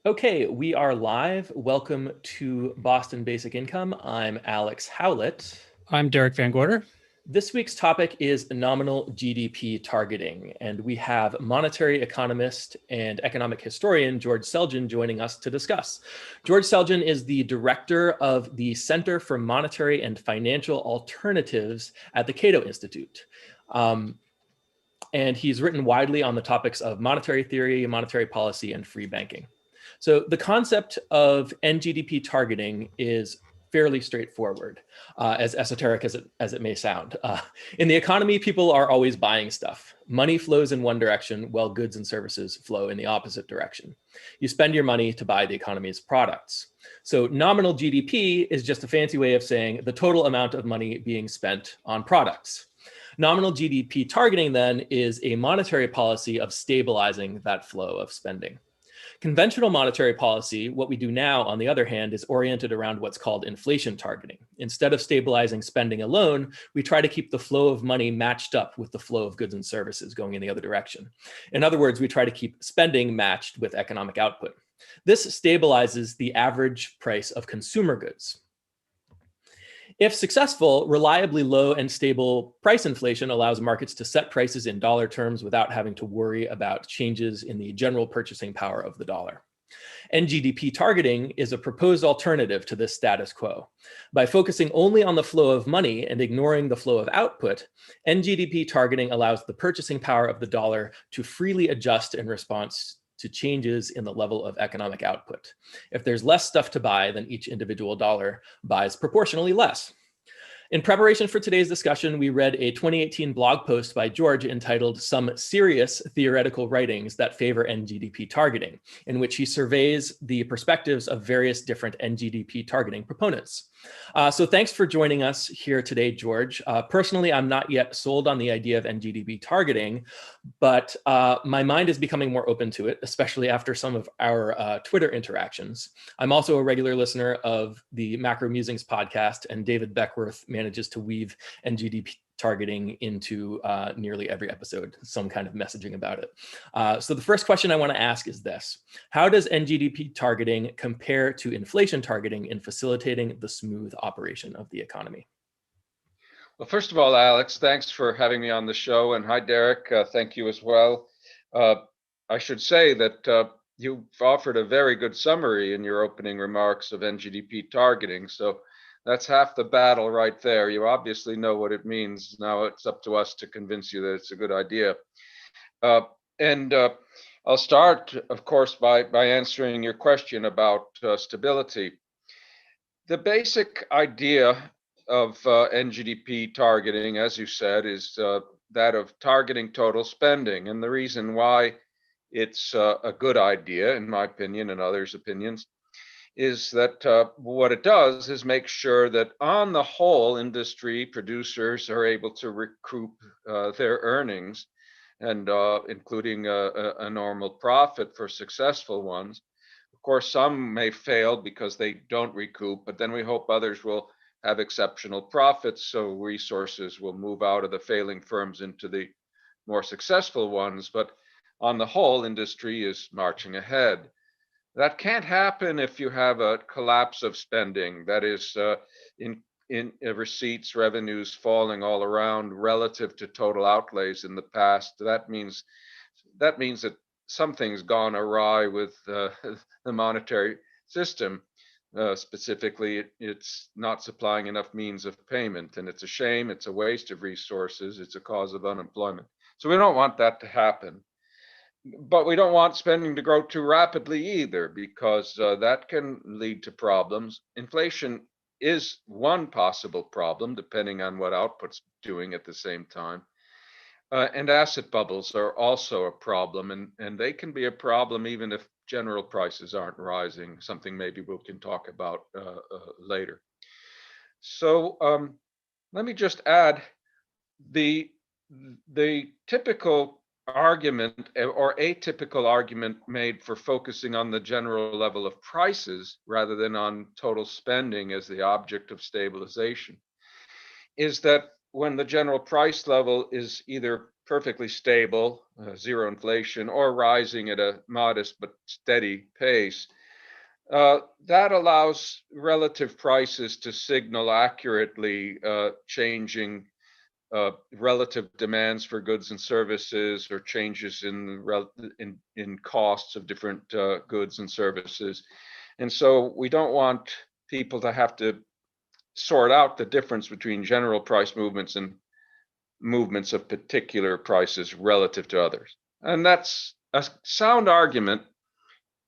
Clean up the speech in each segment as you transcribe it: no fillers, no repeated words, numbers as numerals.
Okay, we are live. Welcome to Boston Basic Income. I'm Alex Howlett. I'm Derek Van Gorder. This week's topic is nominal GDP targeting, and we have monetary economist and economic historian George Selgin joining us to discuss. George Selgin is the director of the Center for Monetary and Financial Alternatives at the Cato Institute. And he's written widely on the topics of monetary theory, monetary policy, and free banking. So the concept of NGDP targeting is fairly straightforward, as esoteric as it may sound. In the economy, people are always buying stuff. Money flows in one direction while goods and services flow in the opposite direction. You spend your money to buy the economy's products. So nominal GDP is just a fancy way of saying the total amount of money being spent on products. Nominal GDP targeting then is a monetary policy of stabilizing that flow of spending. Conventional monetary policy, what we do now, on the other hand, is oriented around what's called inflation targeting. Instead of stabilizing spending alone, we try to keep the flow of money matched up with the flow of goods and services going in the other direction. In other words, we try to keep spending matched with economic output. This stabilizes the average price of consumer goods. If successful, reliably low and stable price inflation allows markets to set prices in dollar terms without having to worry about changes in the general purchasing power of the dollar. NGDP targeting is a proposed alternative to this status quo. By focusing only on the flow of money and ignoring the flow of output, NGDP targeting allows the purchasing power of the dollar to freely adjust in response to changes in the level of economic output. If there's less stuff to buy, then each individual dollar buys proportionally less. In preparation for today's discussion, we read a 2018 blog post by George entitled "Some Serious Theoretical Writings That Favor NGDP Targeting," in which he surveys the perspectives of various different NGDP targeting proponents. So thanks for joining us here today, George. Personally, I'm not yet sold on the idea of NGDP targeting, but my mind is becoming more open to it, especially after some of our Twitter interactions. I'm also a regular listener of the Macro Musings podcast, and David Beckworth manages to weave NGDP targeting into nearly every episode, some kind of messaging about it. So the first question I want to ask is this: how does NGDP targeting compare to inflation targeting in facilitating the smooth operation of the economy? Well, first of all, Alex, thanks for having me on the show. And hi, Derek. Thank you as well. I should say that you've offered a very good summary in your opening remarks of NGDP targeting. So that's half the battle right there. You obviously know what it means. Now it's up to us to convince you that it's a good idea. And I'll start, of course, by answering your question about stability. The basic idea of NGDP targeting, as you said, is that of targeting total spending. And the reason why it's a good idea, in my opinion and others' opinions, is that what it does is make sure that on the whole, industry producers are able to recoup their earnings, and including a normal profit for successful ones. Of course, some may fail because they don't recoup, but then we hope others will have exceptional profits, so resources will move out of the failing firms into the more successful ones. But on the whole, industry is marching ahead. That can't happen if you have a collapse of spending, that is, in receipts, revenues falling all around relative to total outlays in the past. That means that something's gone awry with the monetary system. Specifically, it's not supplying enough means of payment, and it's a shame. It's a waste of resources. It's a cause of unemployment. So we don't want that to happen. But we don't want spending to grow too rapidly either, because that can lead to problems. Inflation is one possible problem, depending on what output's doing at the same time. And asset bubbles are also a problem, and they can be a problem even if general prices aren't rising, something maybe we can talk about later. So let me just add the typical argument or atypical argument made for focusing on the general level of prices rather than on total spending as the object of stabilization is that when the general price level is either perfectly stable, zero inflation, or rising at a modest but steady pace, that allows relative prices to signal accurately changing relative demands for goods and services, or changes in costs of different goods and services. And so we don't want people to have to sort out the difference between general price movements and movements of particular prices relative to others. And that's a sound argument,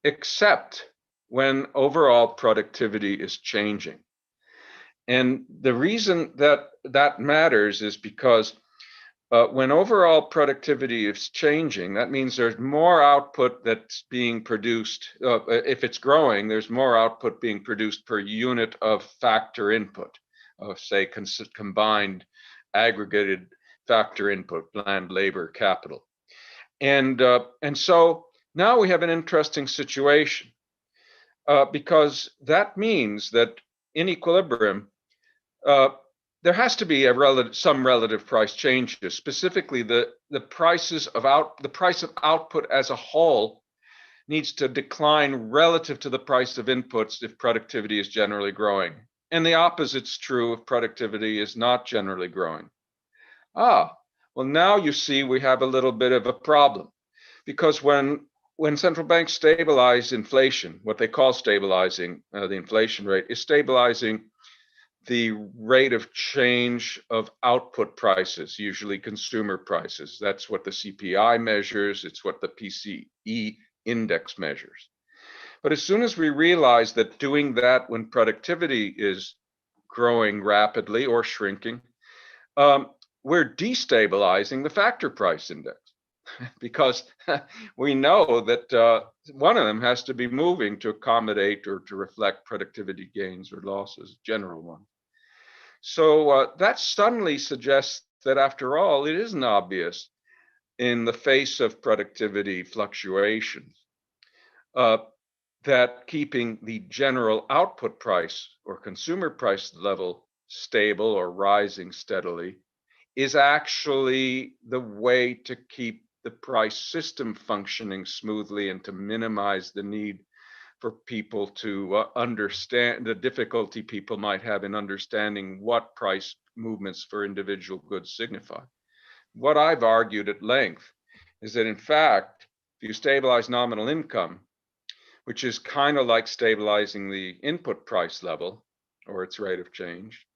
except when overall productivity is changing. And the reason that that matters is because when overall productivity is changing, that means there's more output that's being produced. If it's growing, there's more output being produced per unit of factor input, of say combined aggregated factor input, land, labor, capital. And so now we have an interesting situation, because that means that in equilibrium, there has to be some relative price changes. Specifically, the price of output as a whole needs to decline relative to the price of inputs if productivity is generally growing. And the opposite's true if productivity is not generally growing. Well, now you see we have a little bit of a problem, because when central banks stabilize inflation, what they call stabilizing the inflation rate is stabilizing the rate of change of output prices, usually consumer prices. That's what the CPI measures. It's what the PCE index measures. But as soon as we realize that doing that when productivity is growing rapidly or shrinking, we're destabilizing the factor price index, because we know that one of them has to be moving to accommodate or to reflect productivity gains or losses, general ones. So that suddenly suggests that after all, it isn't obvious in the face of productivity fluctuations that keeping the general output price or consumer price level stable or rising steadily is actually the way to keep the price system functioning smoothly and to minimize the need for people to understand the difficulty people might have in understanding what price movements for individual goods signify. What I've argued at length is that, in fact, if you stabilize nominal income, which is kind of like stabilizing the input price level or its rate of change,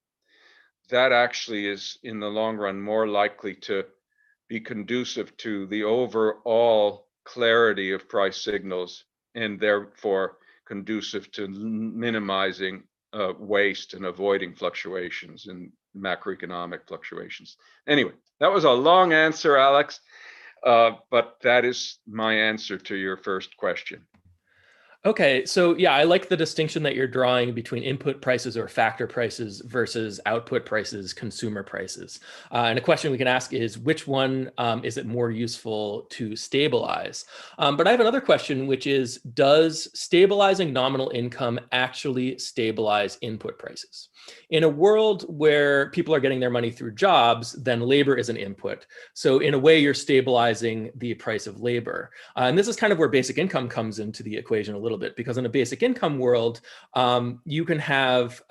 that actually is in the long run more likely to be conducive to the overall clarity of price signals, and therefore conducive to minimizing waste and avoiding fluctuations and macroeconomic fluctuations. Anyway, that was a long answer, Alex, but that is my answer to your first question. Okay, so yeah, I like the distinction that you're drawing between input prices or factor prices versus output prices, consumer prices. And a question we can ask is, which one is it more useful to stabilize? But I have another question, which is, does stabilizing nominal income actually stabilize input prices? In a world where people are getting their money through jobs, then labor is an input. So in a way, you're stabilizing the price of labor. And this is kind of where basic income comes into the equation a little bit, because in a basic income world, you can have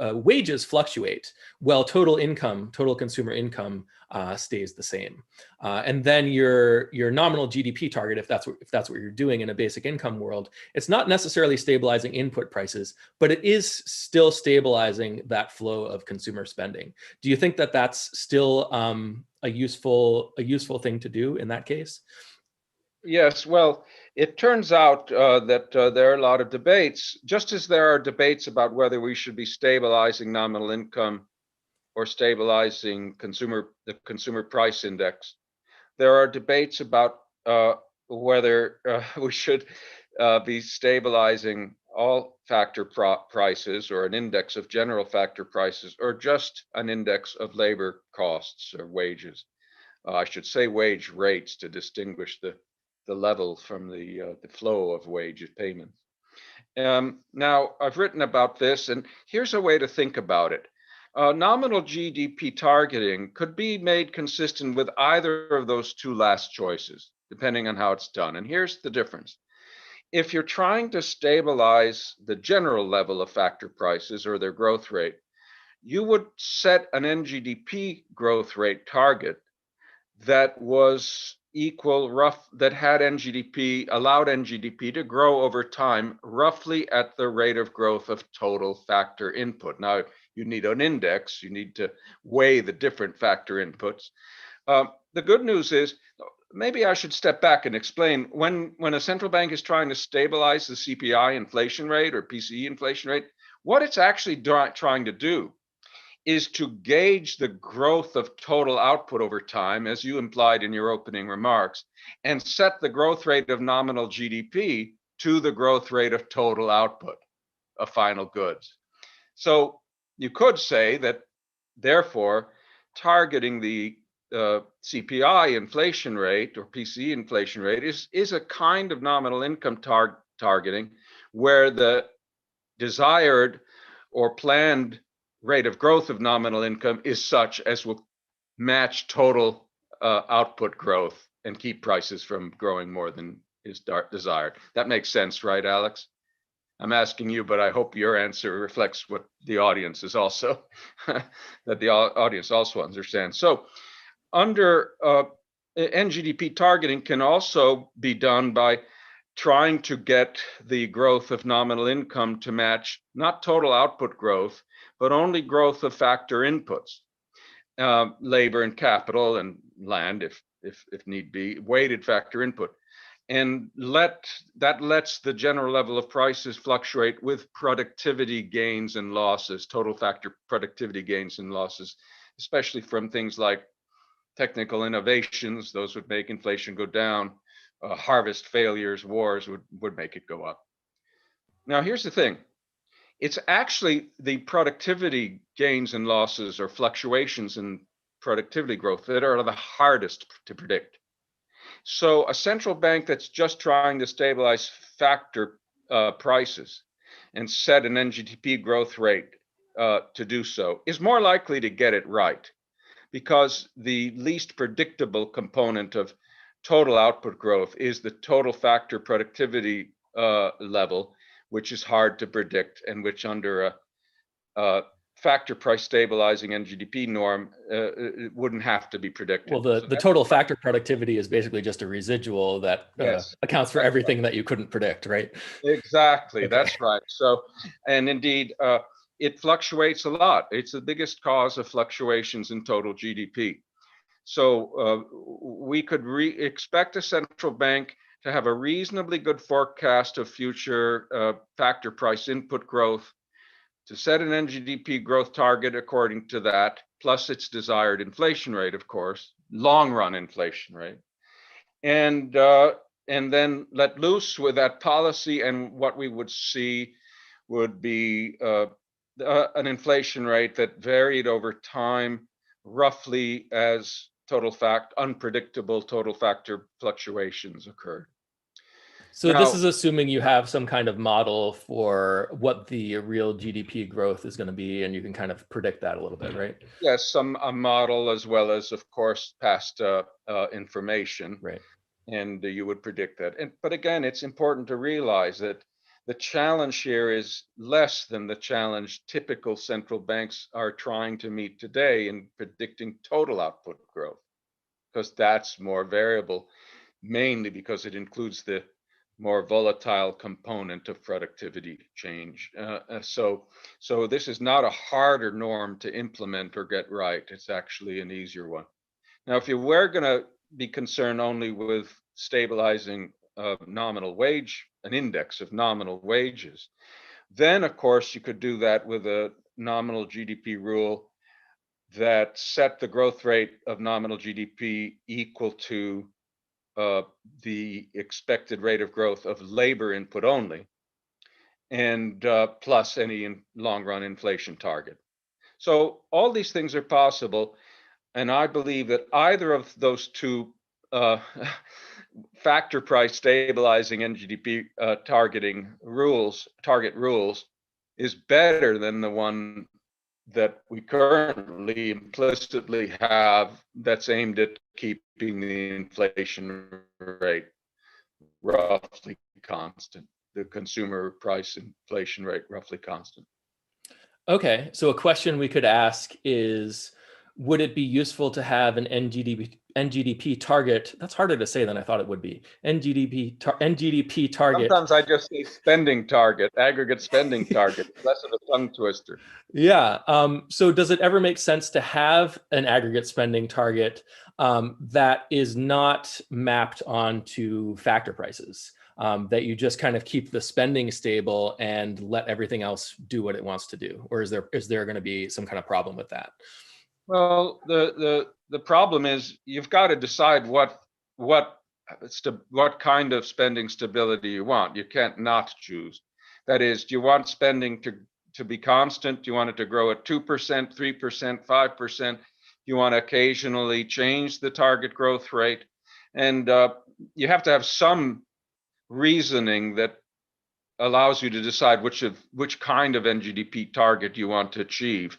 wages fluctuate while total income, total consumer income stays the same. And then your nominal GDP target, if that's what you're doing in a basic income world, it's not necessarily stabilizing input prices, but it is still stabilizing that flow of consumer spending. Do you think that that's still a useful thing to do in that case? Yes, well, it turns out that there are a lot of debates, just as there are debates about whether we should be stabilizing nominal income or stabilizing the consumer price index. There are debates about whether we should be stabilizing all factor prices, or an index of general factor prices, or just an index of labor costs or wages. I should say wage rates to distinguish the level from the flow of wage payments. Now, I've written about this, and here's a way to think about it. Nominal GDP targeting could be made consistent with either of those two last choices, depending on how it's done. And here's the difference. If you're trying to stabilize the general level of factor prices or their growth rate, you would set an NGDP growth rate target that was that had allowed NGDP to grow over time roughly at the rate of growth of total factor input. Now, you need an index, you need to weigh the different factor inputs. The good news is, maybe I should step back and explain, when a central bank is trying to stabilize the CPI inflation rate or PCE inflation rate, what it's actually trying to do is to gauge the growth of total output over time, as you implied in your opening remarks, and set the growth rate of nominal GDP to the growth rate of total output of final goods. So you could say that, therefore, targeting the CPI inflation rate or PCE inflation rate is a kind of nominal income targeting, where the desired or planned rate of growth of nominal income is such as will match total output growth and keep prices from growing more than is desired. That makes sense, right, Alex? I'm asking you, but I hope your answer reflects what the audience is also, that the audience also understands. So under NGDP targeting can also be done by trying to get the growth of nominal income to match not total output growth, but only growth of factor inputs, labor and capital and land, if need be, weighted factor input. And that lets the general level of prices fluctuate with productivity gains and losses, total factor productivity gains and losses, especially from things like technical innovations. Those would make inflation go down. Harvest failures, wars would make it go up. Now, here's the thing. It's actually the productivity gains and losses or fluctuations in productivity growth that are the hardest to predict. So a central bank that's just trying to stabilize factor prices and set an NGDP growth rate to do so is more likely to get it right, because the least predictable component of total output growth is the total factor productivity level, which is hard to predict, and which under a factor price stabilizing NGDP norm wouldn't have to be predicted. Well, the total factor productivity is basically just a residual that accounts for everything that you couldn't predict, right? Exactly, Okay. That's right. So, and indeed, it fluctuates a lot. It's the biggest cause of fluctuations in total GDP. So we could expect a central bank to have a reasonably good forecast of future factor price input growth, to set an NGDP growth target according to that, plus its desired inflation rate, of course, long run inflation rate, and then let loose with that policy. And what we would see would be an inflation rate that varied over time, roughly as unpredictable total factor fluctuations occurred. So now, this is assuming you have some kind of model for what the real GDP growth is going to be, and you can kind of predict that a little bit, right? Yes, a model, as well as, of course, past information. Right. And you would predict that. But again, it's important to realize that the challenge here is less than the challenge typical central banks are trying to meet today in predicting total output growth, because that's more variable, mainly because it includes the more volatile component of productivity change. So this is not a harder norm to implement or get right. It's actually an easier one. Now, if you were going to be concerned only with stabilizing an index of nominal wages, then of course you could do that with a nominal GDP rule that set the growth rate of nominal GDP equal to the expected rate of growth of labor input only, and plus any long run inflation target. So all these things are possible. And I believe that either of those two factor price stabilizing NGDP target rules is better than the one that we currently implicitly have that's aimed at keeping the inflation rate roughly constant, the consumer price inflation rate roughly constant. Okay, so a question we could ask is, would it be useful to have an NGDP target? That's harder to say than I thought it would be. NGDP target. Sometimes I just say spending target, aggregate spending target, less of a tongue twister. Yeah. So does it ever make sense to have an aggregate spending target that is not mapped onto factor prices? That you just kind of keep the spending stable and let everything else do what it wants to do? Or is there going to be some kind of problem with that? Well, the problem is you've got to decide what kind of spending stability you want. You can't not choose. That is, do you want spending to be constant? Do you want it to grow at 2%, 3%, 5%? Do you want to occasionally change the target growth rate? And you have to have some reasoning that allows you to decide which kind of NGDP target you want to achieve.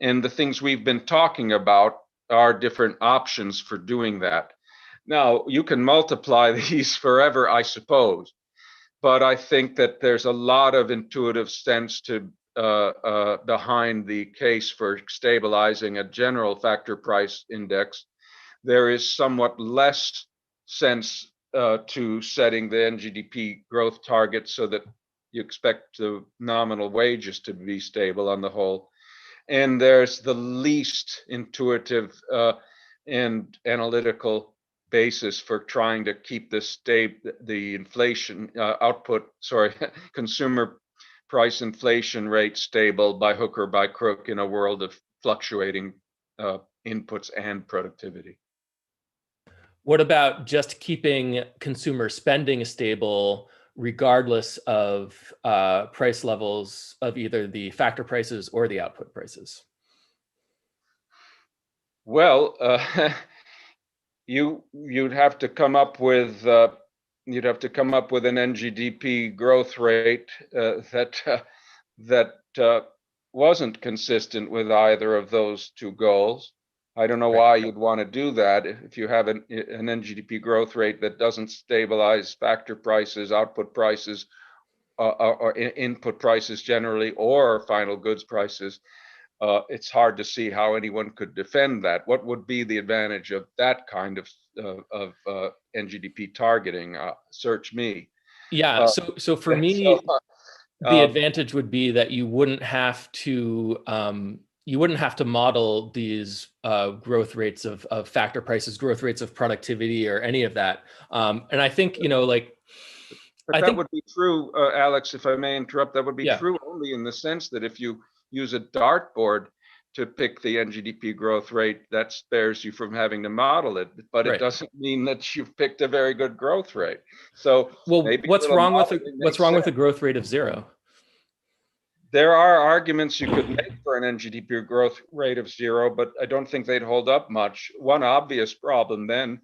And the things we've been talking about are different options for doing that. Now, you can multiply these forever, I suppose, but I think that there's a lot of intuitive sense to behind the case for stabilizing a general factor price index. There is somewhat less sense to setting the NGDP growth target so that you expect the nominal wages to be stable on the whole. And there's the least intuitive and analytical basis for trying to keep the inflation consumer price inflation rate stable by hook or by crook in a world of fluctuating inputs and productivity. What about just keeping consumer spending stable regardless of price levels of either the factor prices or the output prices? Well, you'd have to come up with an NGDP growth rate that wasn't consistent with either of those two goals. I don't know why you'd want to do that if you have an NGDP growth rate that doesn't stabilize factor prices, output prices, or input prices generally, or final goods prices. It's hard to see how anyone could defend that. What would be the advantage of that kind of NGDP targeting? Search me. Yeah. So for me, the advantage would be that you wouldn't have to model these growth rates of factor prices, growth rates of productivity, or any of that. And I think, But that would be true, Alex, if I may interrupt, that would be Yeah. true only in the sense that if you use a dartboard to pick the NGDP growth rate, that spares you from having to model it, but it doesn't mean that you've picked a very good growth rate. So Well, maybe what's wrong with sense. a growth rate of 0? There are arguments you could make for an NGDP growth rate of 0, but I don't think they'd hold up much. One obvious problem then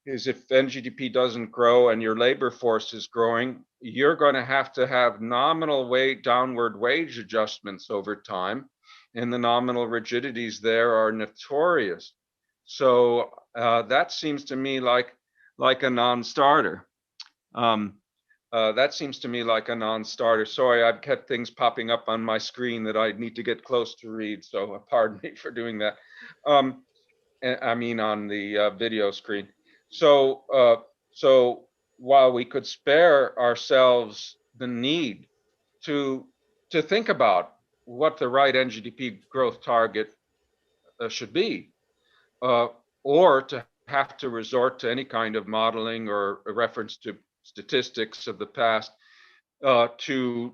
is if NGDP doesn't grow and your labor force is growing, you're going to have nominal downward wage adjustments over time, and the nominal rigidities there are notorious. So that seems to me like a non-starter. That seems to me like a non-starter. Sorry, I've kept things popping up on my screen that I need to get close to read, so pardon me for doing that. I mean on the video screen. So while we could spare ourselves the need to think about what the right NGDP growth target should be, or to have to resort to any kind of modeling or a reference to statistics of the past to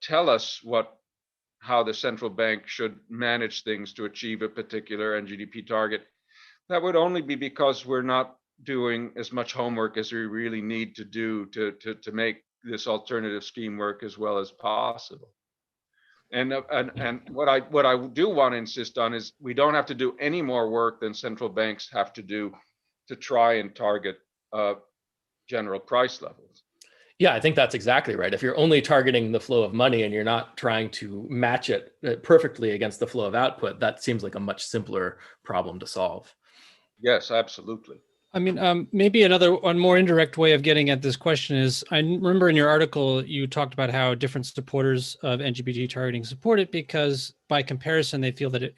tell us how the central bank should manage things to achieve a particular NGDP target, that would only be because we're not doing as much homework as we really need to do to make this alternative scheme work as well as possible. And what I do want to insist on is we don't have to do any more work than central banks have to do to try and target general price levels. Yeah, I think that's exactly right. If you're only targeting the flow of money and you're not trying to match it perfectly against the flow of output, that seems like a much simpler problem to solve. Yes, absolutely. I mean, maybe one more indirect way of getting at this question is, I remember in your article, you talked about how different supporters of NGPT targeting support it because by comparison, they feel that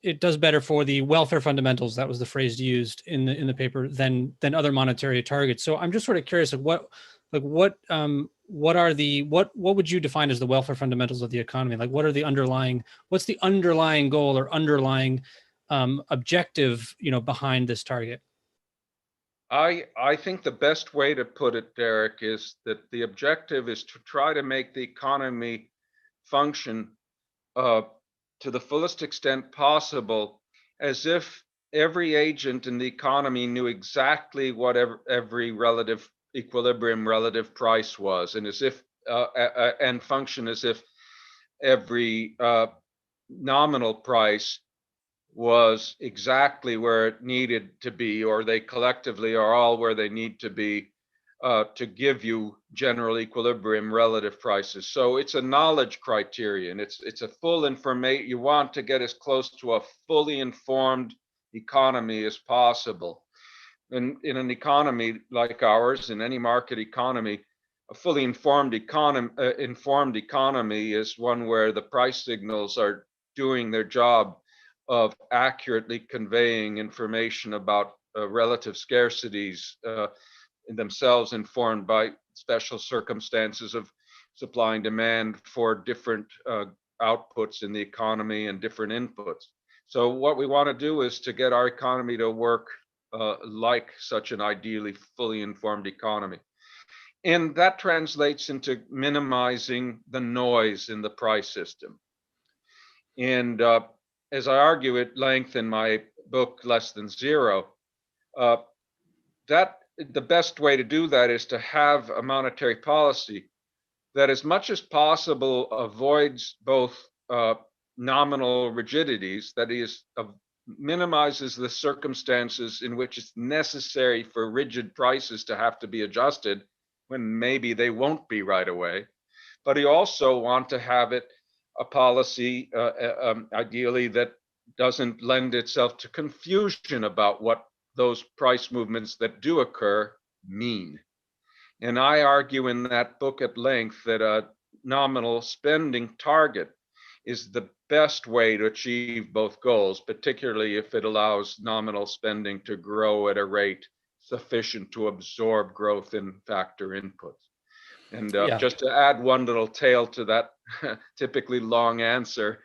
it does better for the welfare fundamentals. That was the phrase used in the paper than other monetary targets. So I'm just sort of curious, what would you define as the welfare fundamentals of the economy? Like, what's the underlying goal or underlying objective, behind this target? I think the best way to put it, Derek, is that the objective is to try to make the economy function to the fullest extent possible, as if every agent in the economy knew exactly what every relative equilibrium relative price was, and as if and function as if every nominal price was exactly where it needed to be, or they collectively are all where they need to be to give you general equilibrium relative prices. So it's a knowledge criterion. It's a full information. You want to get as close to a fully informed economy as possible. In an economy like ours, in any market economy, a fully informed economy is one where the price signals are doing their job of accurately conveying information about relative scarcities in themselves, informed by special circumstances of supply and demand for different outputs in the economy and different inputs. So what we want to do is to get our economy to work like such an ideally fully informed economy. And that translates into minimizing the noise in the price system. And as I argue at length in my book, Less Than Zero, that the best way to do that is to have a monetary policy that, as much as possible, avoids both nominal rigidities, that is, minimizes the circumstances in which it's necessary for rigid prices to have to be adjusted when maybe they won't be right away. But you also want to have it a policy, ideally, that doesn't lend itself to confusion about what those price movements that do occur mean. And I argue in that book at length that a nominal spending target is the best way to achieve both goals, particularly if it allows nominal spending to grow at a rate sufficient to absorb growth in factor inputs. And just to add one little tail to that typically long answer,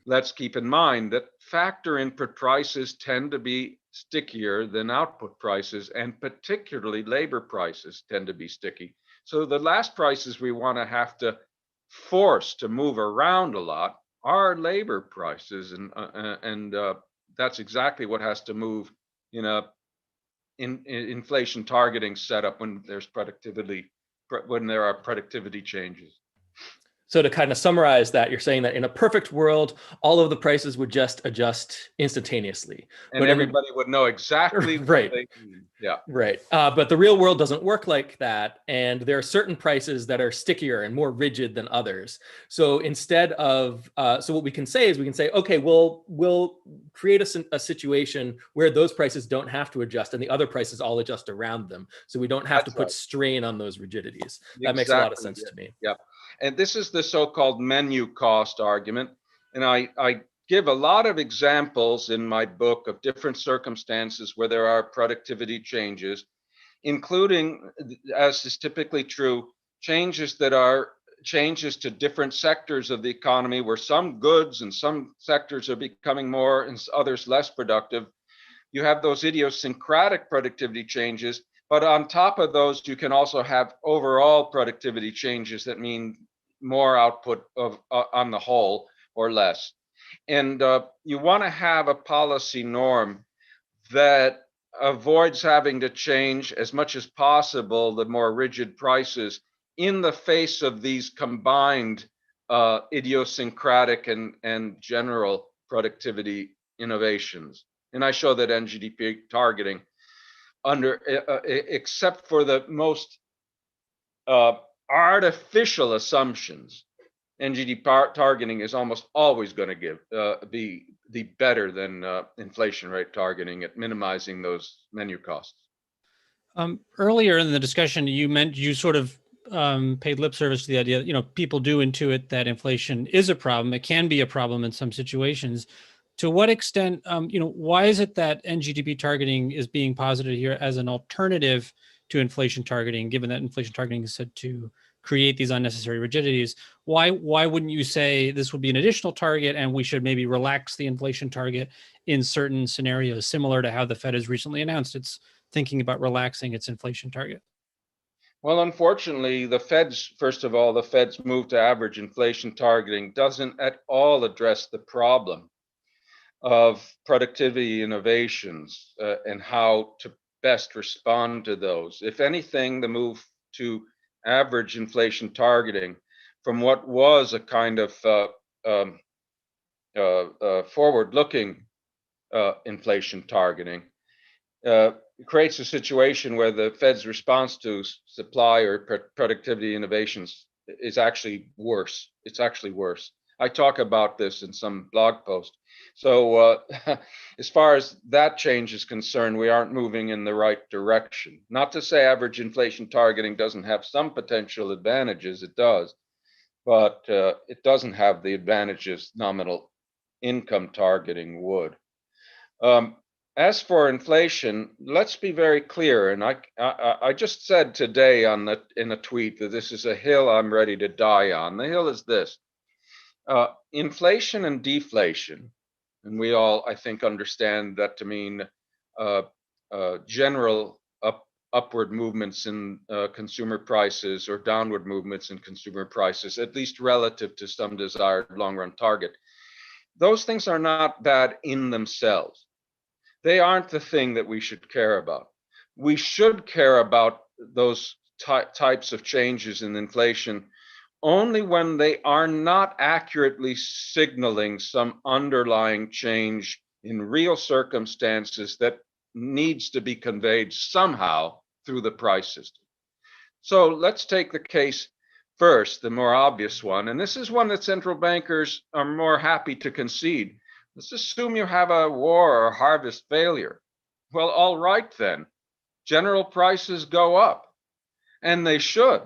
let's keep in mind that factor input prices tend to be stickier than output prices, and particularly labor prices tend to be sticky. So the last prices we want to have to force to move around a lot are labor prices, and that's exactly what has to move in a inflation targeting setup when there are productivity changes. So to kind of summarize that, you're saying that in a perfect world, all of the prices would just adjust instantaneously. And but everybody would know exactly what right. they mean. Yeah. Right. But the real world doesn't work like that. And there are certain prices that are stickier and more rigid than others. So instead of, so what we can say is okay, we'll create a situation where those prices don't have to adjust and the other prices all adjust around them. So we don't have to put strain on those rigidities. That makes a lot of sense to me. Yeah. And this is the so-called menu cost argument. And I give a lot of examples in my book of different circumstances where there are productivity changes, including, as is typically true, changes that are changes to different sectors of the economy, where some goods and some sectors are becoming more and others less productive. You have those idiosyncratic productivity changes, but on top of those, you can also have overall productivity changes that mean more output of on the whole or less. And you want to have a policy norm that avoids having to change as much as possible the more rigid prices in the face of these combined idiosyncratic and general productivity innovations. And I show that NGDP targeting under except for the most artificial assumptions, NGDP targeting is almost always going to be better than inflation rate targeting at minimizing those menu costs. Earlier in the discussion, you sort of paid lip service to the idea that, people do intuit that inflation is a problem. It can be a problem in some situations. To what extent, why is it that NGDP targeting is being posited here as an alternative to inflation targeting, given that inflation targeting is said to create these unnecessary rigidities? Why wouldn't you say this would be an additional target and we should maybe relax the inflation target in certain scenarios, similar to how the Fed has recently announced it's thinking about relaxing its inflation target? Well, unfortunately, first of all, the Fed's move to average inflation targeting doesn't at all address the problem of productivity innovations and how to best respond to those. If anything, the move to average inflation targeting from what was a kind of forward-looking inflation targeting creates a situation where the Fed's response to supply or productivity innovations is actually worse. It's actually worse. I talk about this in some blog post. So as far as that change is concerned, we aren't moving in the right direction. Not to say average inflation targeting doesn't have some potential advantages, it does, but it doesn't have the advantages nominal income targeting would. As for inflation, let's be very clear, and I just said today in a tweet that this is a hill I'm ready to die on. The hill is this. Inflation and deflation, and we all, I think, understand that to mean general upward movements in consumer prices or downward movements in consumer prices, at least relative to some desired long-run target. Those things are not bad in themselves. They aren't the thing that we should care about. We should care about those types of changes in inflation only when they are not accurately signaling some underlying change in real circumstances that needs to be conveyed somehow through the price system. So let's take the case first, the more obvious one, and this is one that central bankers are more happy to concede. Let's assume you have a war or harvest failure. Well, all right then. General prices go up, and they should.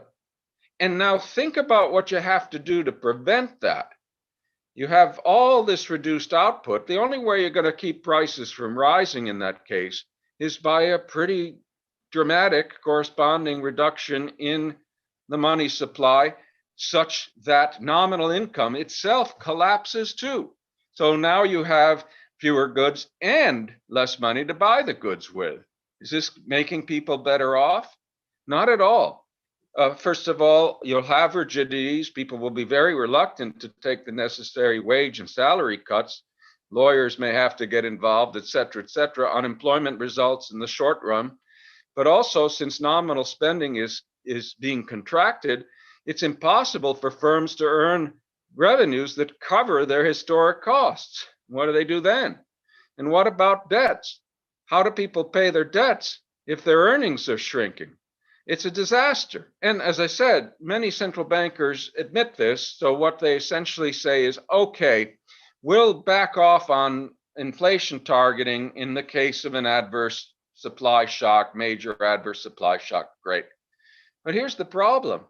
And now think about what you have to do to prevent that. You have all this reduced output. The only way you're going to keep prices from rising in that case is by a pretty dramatic corresponding reduction in the money supply, such that nominal income itself collapses too. So now you have fewer goods and less money to buy the goods with. Is this making people better off? Not at all. First of all, you'll have rigidities. People will be very reluctant to take the necessary wage and salary cuts. Lawyers may have to get involved, et cetera, et cetera. Unemployment results in the short run. But also, since nominal spending is being contracted, it's impossible for firms to earn revenues that cover their historic costs. What do they do then? And what about debts? How do people pay their debts if their earnings are shrinking? It's a disaster. And as I said, many central bankers admit this. So what they essentially say is, okay, we'll back off on inflation targeting in the case of an adverse supply shock, major adverse supply shock. Great. But here's the problem.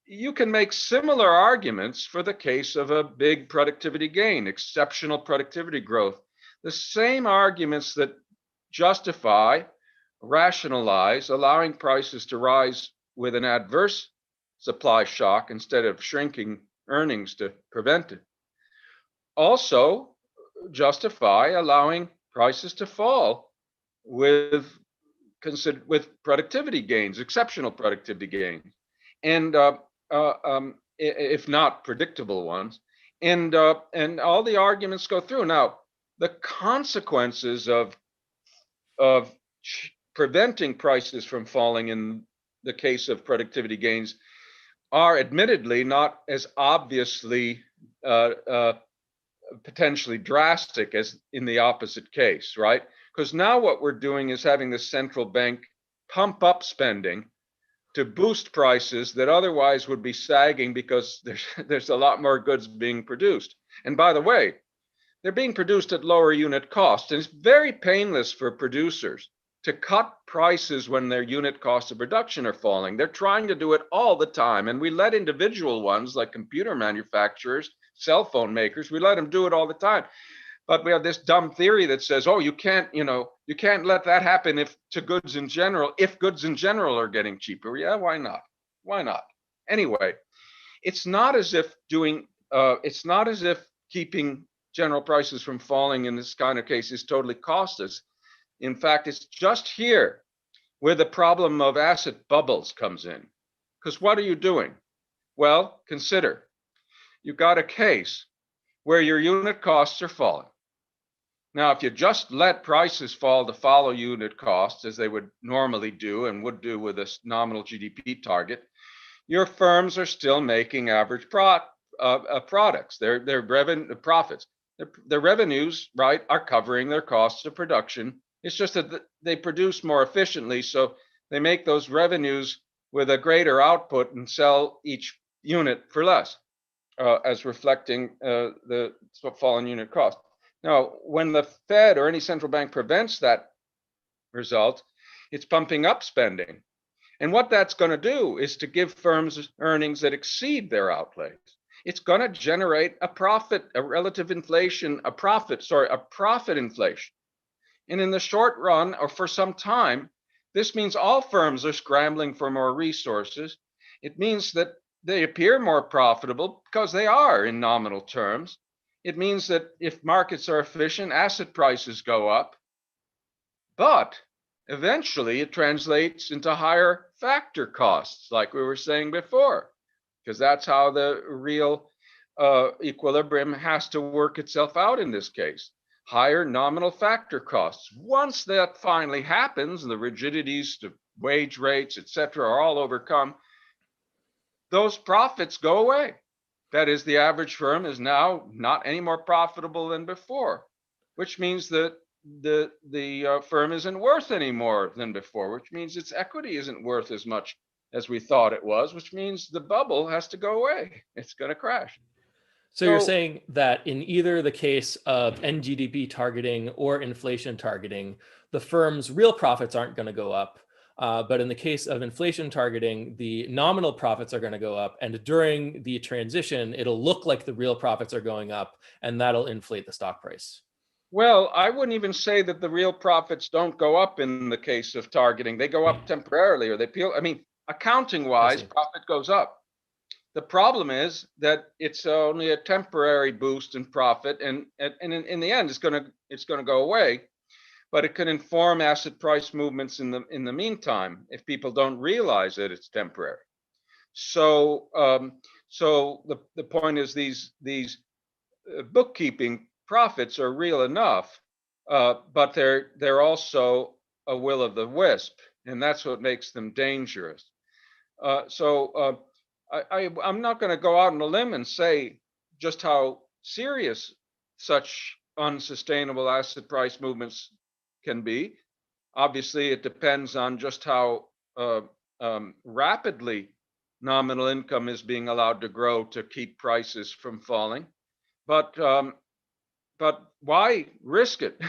You can make similar arguments for the case of a big productivity gain, exceptional productivity growth. The same arguments that justify, rationalize, allowing prices to rise with an adverse supply shock instead of shrinking earnings to prevent it, also justify allowing prices to fall with productivity gains, exceptional productivity gains, and if not predictable ones, and all the arguments go through. Now, the consequences of preventing prices from falling in the case of productivity gains are admittedly not as obviously potentially drastic as in the opposite case, right? Because now what we're doing is having the central bank pump up spending to boost prices that otherwise would be sagging because there's a lot more goods being produced. And by the way, they're being produced at lower unit costs, and it's very painless for producers to cut prices when their unit costs of production are falling. They're trying to do it all the time, and we let individual ones like computer manufacturers, cell phone makers, we let them do it all the time. But we have this dumb theory that says, oh, you can't let that happen if goods in general are getting cheaper. Yeah, why not? Why not? Anyway, it's not as if keeping general prices from falling in this kind of case is totally costless. In fact, it's just here where the problem of asset bubbles comes in. Because what are you doing? Well, consider you've got a case where your unit costs are falling. Now, if you just let prices fall to follow unit costs, as they would normally do and would do with a nominal GDP target, your firms are still making average products. Their profits. Their revenues, right, are covering their costs of production. It's just that they produce more efficiently, so they make those revenues with a greater output and sell each unit for less, as reflecting the fall in unit cost. Now, when the Fed or any central bank prevents that result, it's pumping up spending. And what that's going to do is to give firms earnings that exceed their outlays. It's going to generate a profit inflation. And in the short run, or for some time, this means all firms are scrambling for more resources. It means that they appear more profitable because they are in nominal terms. It means that if markets are efficient, asset prices go up. But eventually it translates into higher factor costs, like we were saying before, because that's how the real equilibrium has to work itself out in this case. Higher nominal factor costs. Once that finally happens, and the rigidities to wage rates, etc., are all overcome, those profits go away. That is, the average firm is now not any more profitable than before, which means that the firm isn't worth any more than before, which means its equity isn't worth as much as we thought it was, which means the bubble has to go away. It's going to crash. So you're saying that in either the case of NGDP targeting or inflation targeting, the firm's real profits aren't going to go up. But in the case of inflation targeting, the nominal profits are going to go up. And during the transition, it'll look like the real profits are going up, and that'll inflate the stock price. Well, I wouldn't even say that the real profits don't go up in the case of targeting. They go up temporarily, or they peel. I mean, accounting-wise, profit goes up. The problem is that it's only a temporary boost in profit, and in the end, it's going to go away. But it can inform asset price movements in the meantime if people don't realize that it's temporary. So the point is these bookkeeping profits are real enough, but they're also a will o' the wisp, and that's what makes them dangerous. I'm not going to go out on a limb and say just how serious such unsustainable asset price movements can be. Obviously, it depends on just how rapidly nominal income is being allowed to grow to keep prices from falling. But why risk it?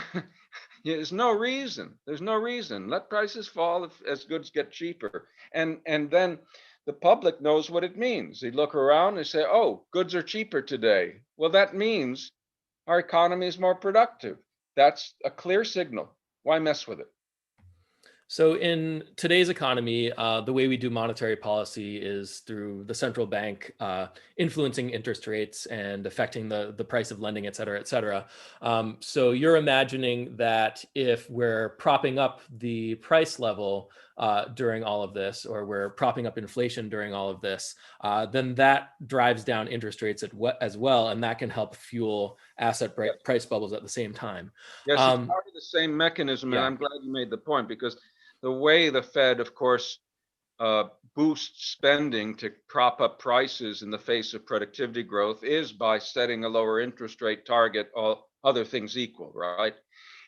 There's no reason. There's no reason. Let prices fall as goods get cheaper, and then the public knows what it means. They look around and say, "Oh, goods are cheaper today." Well, that means our economy is more productive. That's a clear signal. Why mess with it? So in today's economy, the way we do monetary policy is through the central bank influencing interest rates and affecting the price of lending, et cetera, et cetera. So you're imagining that if we're propping up the price level during all of this, or we're propping up inflation during all of this, then that drives down interest rates as well, and that can help fuel asset price bubbles at the same time. Yes, it's part of the same mechanism, and I'm glad you made the point, because the way the Fed, of course, boost spending to prop up prices in the face of productivity growth is by setting a lower interest rate target, all other things equal, right?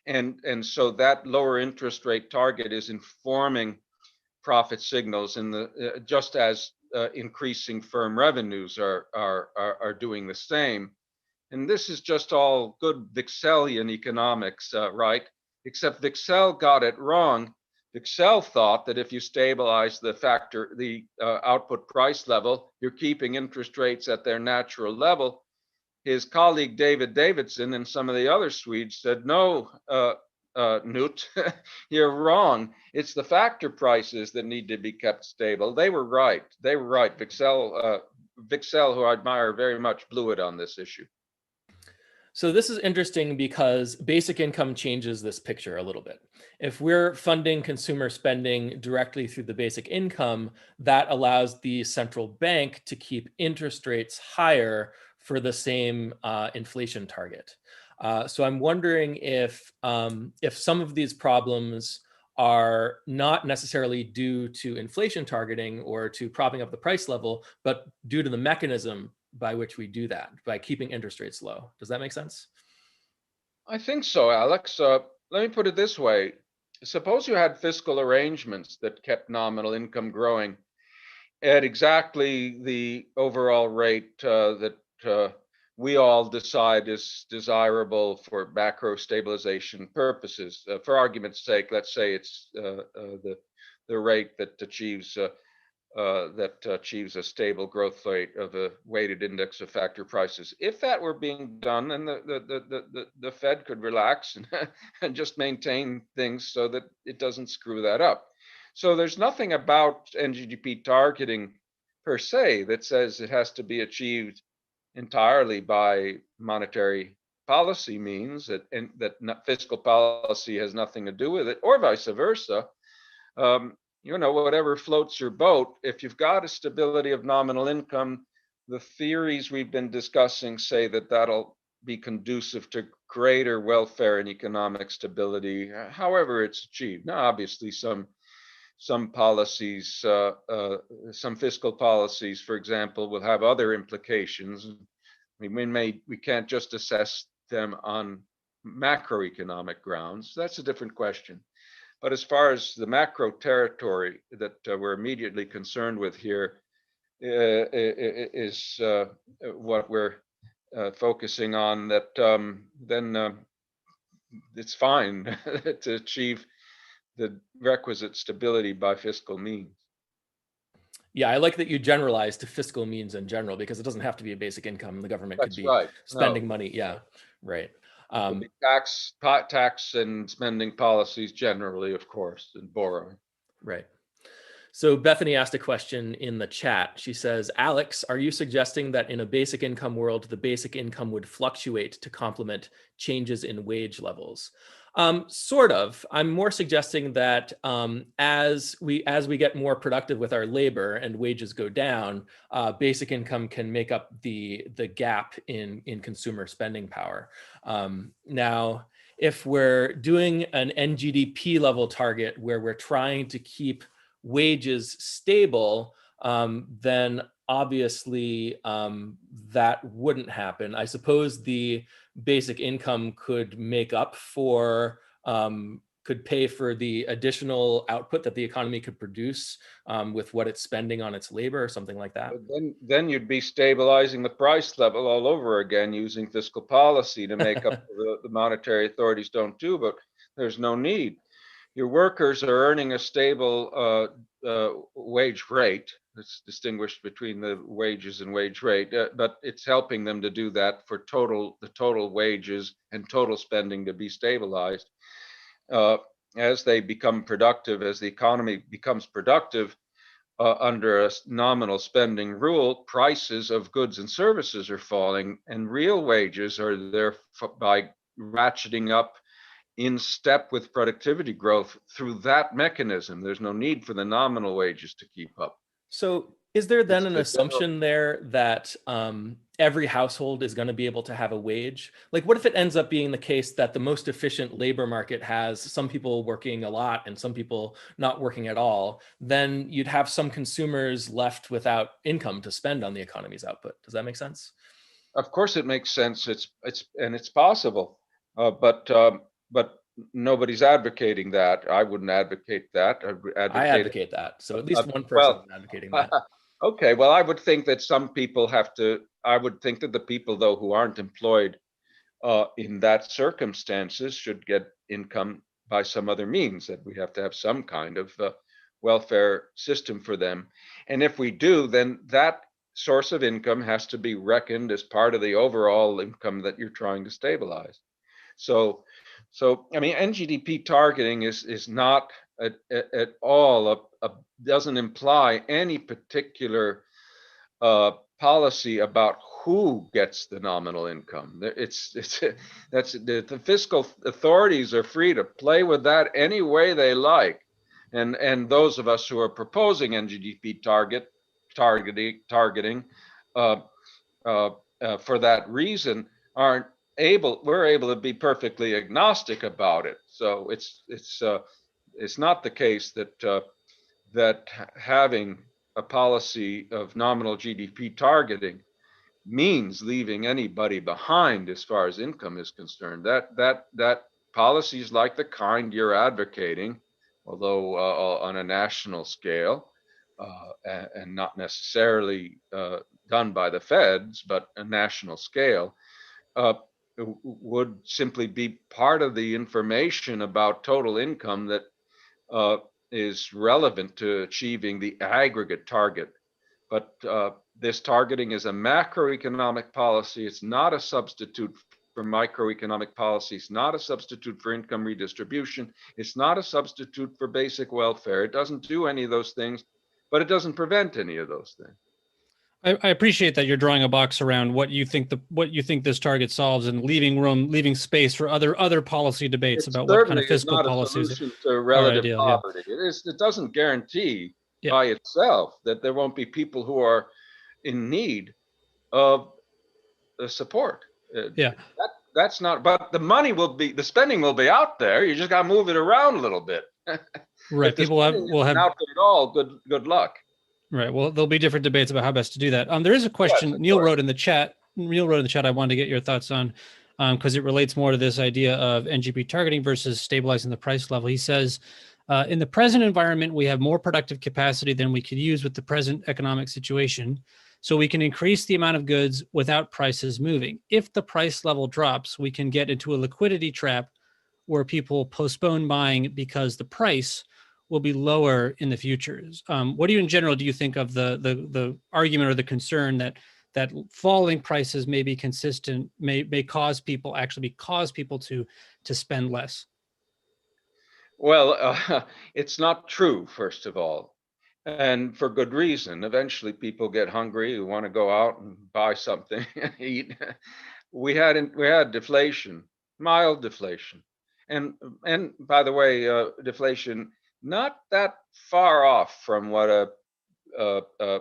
And so that lower interest rate target is informing profit signals in the just as increasing firm revenues are doing the same. And this is just all good Vixelian economics, right? Except Vixel got it wrong. Vixel thought that if you stabilize the output price level, you're keeping interest rates at their natural level. His colleague David Davidson and some of the other Swedes said, no, Newt, you're wrong. It's the factor prices that need to be kept stable. They were right. They were right. Vixel, who I admire very much, blew it on this issue. So this is interesting because basic income changes this picture a little bit. If we're funding consumer spending directly through the basic income, that allows the central bank to keep interest rates higher for the same inflation target. So I'm wondering if some of these problems are not necessarily due to inflation targeting or to propping up the price level, but due to the mechanism by which we do that, by keeping interest rates low. Does that make sense? I think so, Alex. Let me put it this way. Suppose you had fiscal arrangements that kept nominal income growing at exactly the overall rate that we all decide is desirable for macro stabilization purposes. For argument's sake, let's say it's the rate that achieves a stable growth rate of a weighted index of factor prices. If that were being done, then the Fed could relax and just maintain things so that it doesn't screw that up. So there's nothing about NGDP targeting per se that says it has to be achieved entirely by monetary policy means, and that fiscal policy has nothing to do with it, or vice versa. Whatever floats your boat, if you've got a stability of nominal income, the theories we've been discussing say that that'll be conducive to greater welfare and economic stability, however it's achieved. Now, obviously, some policies, some fiscal policies, for example, will have other implications. We can't just assess them on macroeconomic grounds. That's a different question. But as far as the macro territory that we're immediately concerned with here is what we're focusing on, that then it's fine to achieve the requisite stability by fiscal means. Yeah, I like that you generalize to fiscal means in general, because it doesn't have to be a basic income. The government That's could be right. spending money. Yeah, right. Tax and spending policies generally, of course, and borrowing. Right. So Bethany asked a question in the chat. She says, Alex, are you suggesting that in a basic income world, the basic income would fluctuate to complement changes in wage levels? Sort of. I'm more suggesting that as we get more productive with our labor and wages go down, basic income can make up the gap in consumer spending power. Now, if we're doing an NGDP level target where we're trying to keep wages stable, then obviously that wouldn't happen. I suppose the basic income could make up for, could pay for the additional output that the economy could produce with what it's spending on its labor or something like that. But then you'd be stabilizing the price level all over again using fiscal policy to make up for the monetary authorities don't do, but there's no need. Your workers are earning a stable wage rate. It's distinguished between the wages and wage rate, but it's helping them to do that for the total wages and total spending to be stabilized. As they become productive, as the economy becomes productive under a nominal spending rule, prices of goods and services are falling, and real wages are thereby ratcheting up in step with productivity growth through that mechanism. There's no need for the nominal wages to keep up. So Is there then It's an the general. assumption there that every household is going to be able to have a wage? Like, what if it ends up being the case that the most efficient labor market has some people working a lot and some people not working at all? Then you'd have some consumers left without income to spend on the economy's output. Does that make sense? Of course, it makes sense. It's possible, but nobody's advocating that. I wouldn't advocate that. I'd I advocate it. advocate that. So at least one person Well, is advocating that. okay. Well, I would think that some people have to. I would think that the people, though, who aren't employed in that circumstances should get income by some other means. That we have to have some kind of welfare system for them. And if we do, then that source of income has to be reckoned as part of the overall income that you're trying to stabilize. So, I mean, NGDP targeting is not at all doesn't imply any particular policy about who gets the nominal income. That's the fiscal authorities are free to play with that any way they like, and those of us who are proposing NGDP targeting for that reason aren't able. We're able to be perfectly agnostic about it. So it's not the case that having a policy of nominal GDP targeting means leaving anybody behind as far as income is concerned. That policies like the kind you're advocating, although on a national scale and not necessarily done by the feds, but a national scale, would simply be part of the information about total income that is relevant to achieving the aggregate target. But this targeting is a macroeconomic policy. It's not a substitute for microeconomic policy. It's not a substitute for income redistribution. It's not a substitute for basic welfare. It doesn't do any of those things, but it doesn't prevent any of those things. I appreciate that you're drawing a box around what you think this target solves, and leaving space for other policy debates about what kind of fiscal policies Certainly is not a solution to are relative ideal. poverty. It doesn't guarantee Yeah. by itself that there won't be people who are in need of the support. Yeah. That's not. But the spending will be out there. You just got to move it around a little bit. Right. If the People spending will isn't have out there at all. Good luck. Right. Well, there'll be different debates about how best to do that. There is a question Yes, Neil wrote in the chat. I wanted to get your thoughts on, because it relates more to this idea of NGP targeting versus stabilizing the price level. He says, in the present environment, we have more productive capacity than we could use with the present economic situation. So we can increase the amount of goods without prices moving. If the price level drops, we can get into a liquidity trap where people postpone buying because the price will be lower in the futures. What do you, in general, do you think of the argument or the concern that falling prices may be consistent, may cause people to spend less? Well, it's not true, first of all, and for good reason. Eventually, people get hungry, who want to go out and buy something and eat. We had deflation, mild deflation, and by the way, deflation not that far off from what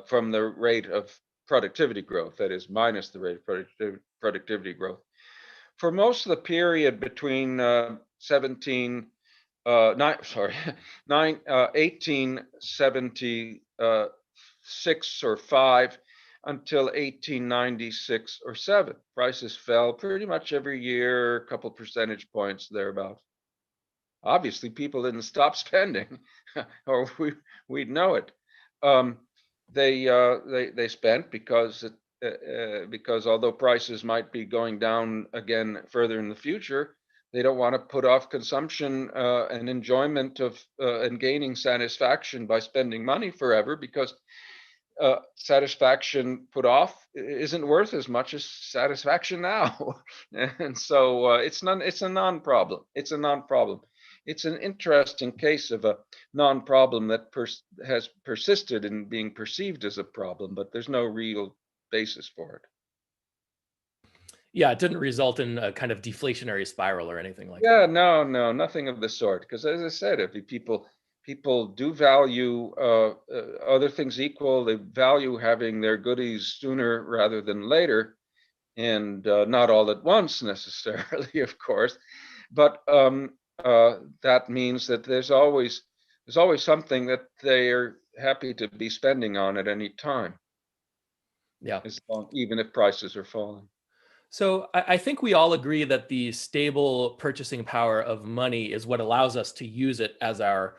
from the rate of productivity growth, that is, minus the rate of productivity growth. For most of the period between 1876 or 5 until 1896 or 7, prices fell pretty much every year, a couple percentage points thereabouts. Obviously, people didn't stop spending, or we'd know it. They spent because although prices might be going down again further in the future, they don't want to put off consumption and enjoyment of and gaining satisfaction by spending money forever, because satisfaction put off isn't worth as much as satisfaction now. And so it's a non-problem. It's a non-problem. It's an interesting case of a non-problem that has persisted in being perceived as a problem, but there's no real basis for it. Yeah, it didn't result in a kind of deflationary spiral or anything like Yeah, that. no, nothing of the sort. Because as I said, if people people do value other things equal. They value having their goodies sooner rather than later, and not all at once necessarily, of course. But that means that there's always something that they are happy to be spending on at any time, Yeah. even if prices are falling. So I think we all agree that the stable purchasing power of money is what allows us to use it as our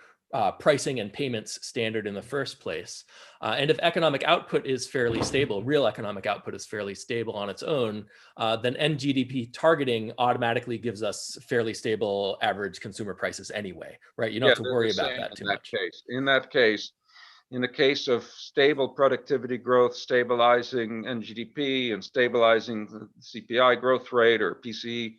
pricing and payments standard in the first place. And if economic output is fairly stable, real economic output is fairly stable on its own, then NGDP targeting automatically gives us fairly stable average consumer prices anyway, right? You don't have to worry about that too much. In the case of stable productivity growth, stabilizing NGDP and stabilizing the CPI growth rate or PCE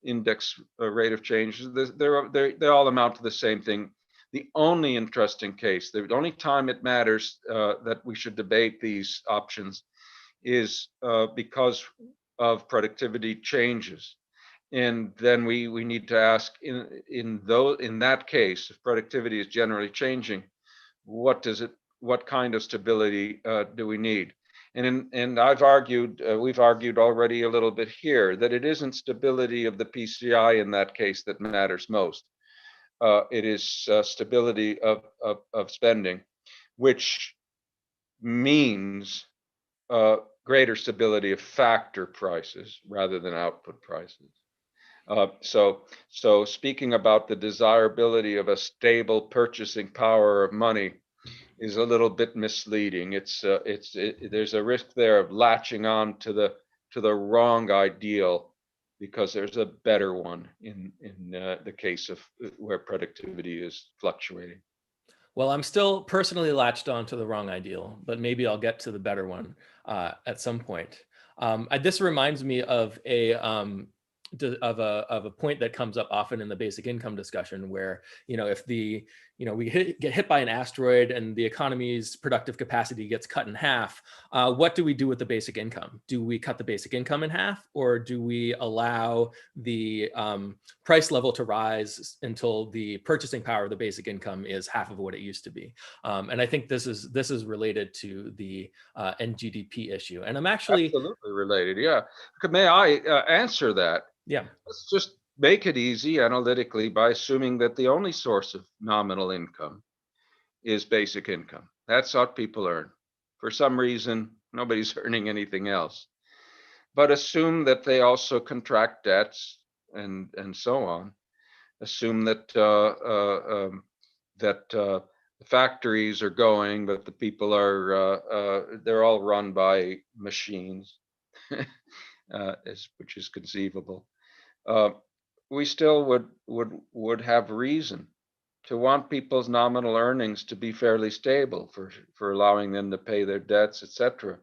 index rate of change, they all amount to the same thing. The only interesting case, the only time it matters that we should debate these options is because of productivity changes. And then we need to ask in that case, if productivity is generally changing, what kind of stability do we need? And we've argued already a little bit here that it isn't stability of the PCI in that case that matters most. It is stability of spending, which means greater stability of factor prices rather than output prices. So speaking about the desirability of a stable purchasing power of money is a little bit misleading. There's a risk there of latching on to the wrong ideal, because there's a better one in the case of where productivity is fluctuating. Well, I'm still personally latched on to the wrong ideal, but maybe I'll get to the better one at some point. This reminds me of a point that comes up often in the basic income discussion, where if we get hit by an asteroid and the economy's productive capacity gets cut in half, what do we do with the basic income? Do we cut the basic income in half, or do we allow the price level to rise until the purchasing power of the basic income is half of what it used to be? And I think this is related to the NGDP issue. And I'm actually absolutely related. Yeah. May I answer that? Yeah. Let's just make it easy analytically by assuming that the only source of nominal income is basic income. That's what people earn. For some reason, nobody's earning anything else. But assume that they also contract debts and so on. Assume that the factories are going, but the people are they're all run by machines, which is conceivable. We still would have reason to want people's nominal earnings to be fairly stable for allowing them to pay their debts, etc.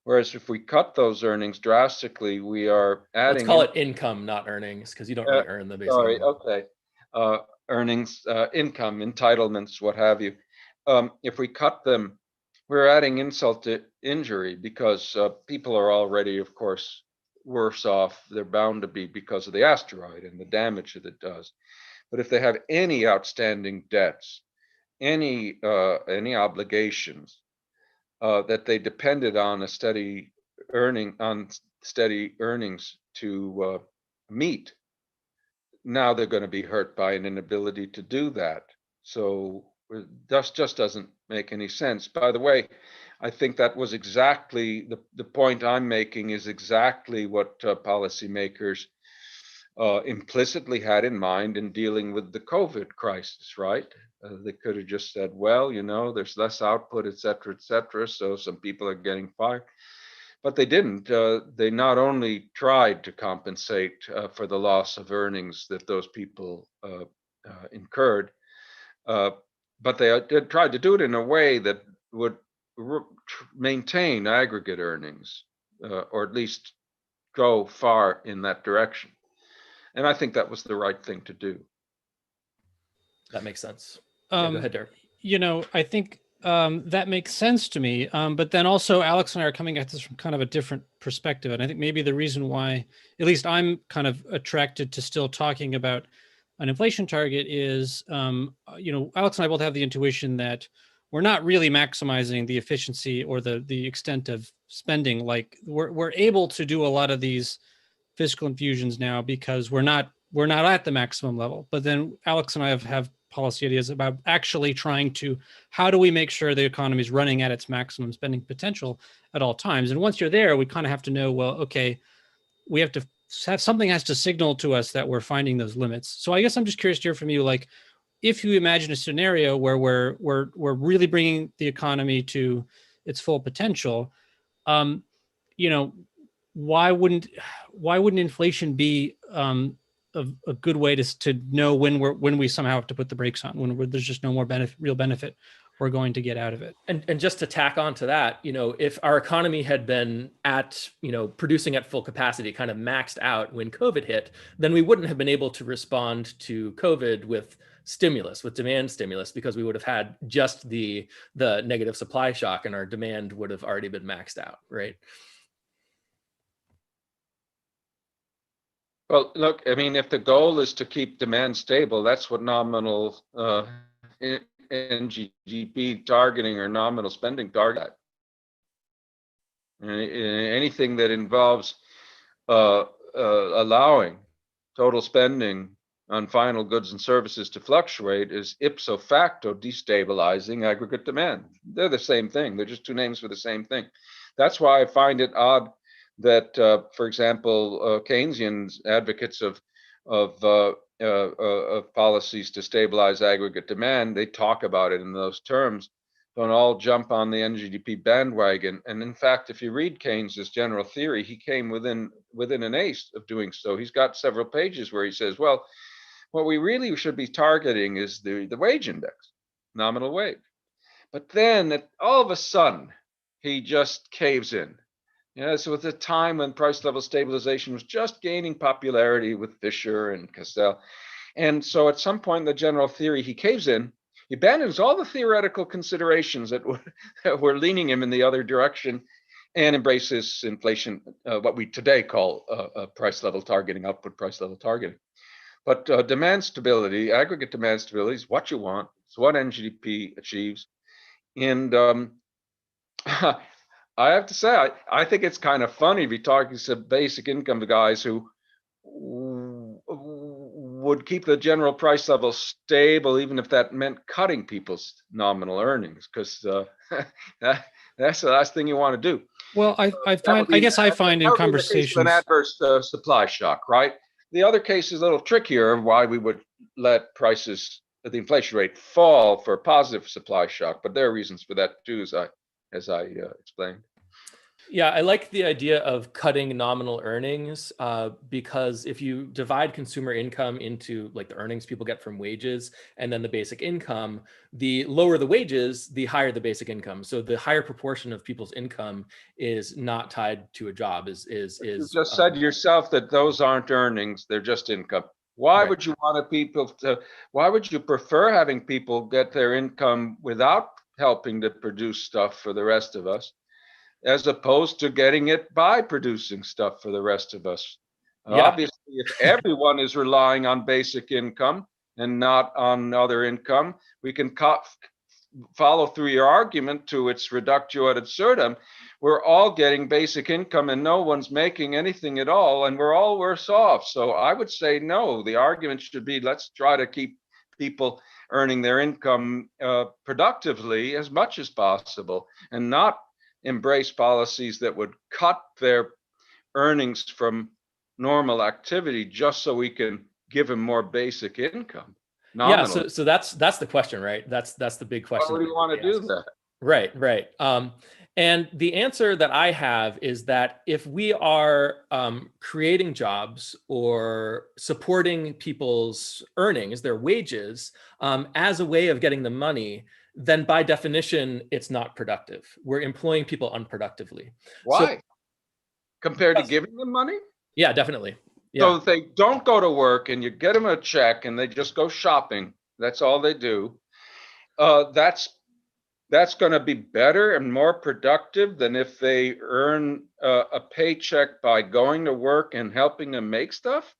Whereas if we cut those earnings drastically, we are adding. Let's call it income, not earnings, because you don't really earn the basic. Sorry, income. Okay. Earnings, income, entitlements, what have you. If we cut them, we're adding insult to injury, because people are already, of course, worse off. They're bound to be because of the asteroid and the damage that it does. But if they have any outstanding debts, any obligations that they depended on steady earnings to meet, now they're going to be hurt by an inability to do that. So that just doesn't make any sense. By the way, I think that was exactly the point I'm making, is exactly what policymakers implicitly had in mind in dealing with the COVID crisis, right? They could have just said, well, there's less output, et cetera, so some people are getting fired. But they didn't. They not only tried to compensate for the loss of earnings that those people incurred, but they tried to do it in a way that would maintain aggregate earnings, or at least go far in that direction. And I think that was the right thing to do. That makes sense. Yeah, go ahead, Derek. I think that makes sense to me. But then also, Alex and I are coming at this from kind of a different perspective. And I think maybe the reason why, at least I'm kind of attracted to still talking about an inflation target is, Alex and I both have the intuition that we're not really maximizing the efficiency or the extent of spending. Like we're able to do a lot of these fiscal infusions now because we're not at the maximum level. But then Alex and I have policy ideas about actually trying to, how do we make sure the economy is running at its maximum spending potential at all times? And once you're there, we kind of have to know, well, okay, we have to have something has to signal to us that we're finding those limits. So I guess I'm just curious to hear from you, like, if you imagine a scenario where we're really bringing the economy to its full potential, you know, why wouldn't inflation be a good way to know when we somehow have to put the brakes on, when there's just no more real benefit we're going to get out of it? And just to tack on to that, if our economy had been at, producing at full capacity, kind of maxed out when COVID hit, then we wouldn't have been able to respond to COVID with stimulus, with demand stimulus, because we would have had just the negative supply shock and our demand would have already been maxed out, right? Well, look, I mean, if the goal is to keep demand stable, that's what nominal Ngdp targeting or nominal spending target. Anything that involves allowing total spending on final goods and services to fluctuate is ipso facto destabilizing aggregate demand. They're the same thing. They're just two names for the same thing. That's why I find it odd that, for example, Keynesian advocates of policies to stabilize aggregate demand, they talk about it in those terms, don't all jump on the NGDP bandwagon. And in fact, if you read Keynes's general theory, he came within an ace of doing so. He's got several pages where he says, well, what we really should be targeting is the wage index, nominal wage. But then all of a sudden, he just caves in. So at the time when price level stabilization was just gaining popularity with Fisher and Cassell. And so at some point in the general theory, he caves in, he abandons all the theoretical considerations that were leaning him in the other direction, and embraces inflation, what we today call price level targeting, output price level targeting. But demand stability, aggregate demand stability is what you want. It's what NGDP achieves. And I have to say, I think it's kind of funny to be talking to basic income guys who would keep the general price level stable, even if that meant cutting people's nominal earnings, because that's the last thing you want to do. Well, I find in conversations an adverse supply shock, right? The other case is a little trickier, why we would let prices, the inflation rate, fall for a positive supply shock, but there are reasons for that too, as I explained. Yeah, I like the idea of cutting nominal earnings because if you divide consumer income into like the earnings people get from wages and then the basic income, the lower the wages, the higher the basic income. So the higher proportion of people's income is not tied to a job. You just said yourself that those aren't earnings; they're just income. Why would you want people to? Why would you prefer having people get their income without helping to produce stuff for the rest of us, as opposed to getting it by producing stuff for the rest of us? Yeah. Obviously, if everyone is relying on basic income and not on other income, we can follow through your argument to its reductio ad absurdum. We're all getting basic income and no one's making anything at all, and we're all worse off. So I would say no, the argument should be, let's try to keep people earning their income productively as much as possible, and not embrace policies that would cut their earnings from normal activity just so we can give them more basic income. Nominal. Yeah, so that's the question, right? That's the big question. Why would you want to do that? Right. And the answer that I have is that if we are creating jobs or supporting people's earnings, their wages, as a way of getting them money, then by definition, it's not productive. We're employing people unproductively. Why? So, compared to giving them money? Yeah, definitely. Yeah. So if they don't go to work and you get them a check and they just go shopping, that's all they do. That's going to be better and more productive than if they earn a paycheck by going to work and helping them make stuff?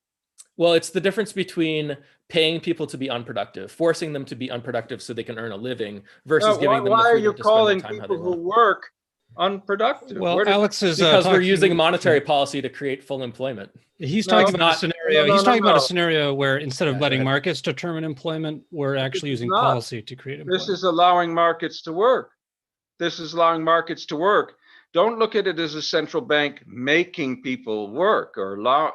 Well, it's the difference between paying people to be unproductive, forcing them to be unproductive so they can earn a living, versus giving them the Why are you freedom to spend their calling time how they people who want. work unproductive? Well, Where did Alex is Because we're talking, using monetary policy to create full employment. he's No, talking about a not- scenario. no, He's no, talking about no. a scenario where instead of Yeah, go letting ahead. markets determine employment, we're actually This is using not. policy to create employment. This is allowing markets to work. This is allowing markets to work. Don't look at it as a central bank making people work or allow,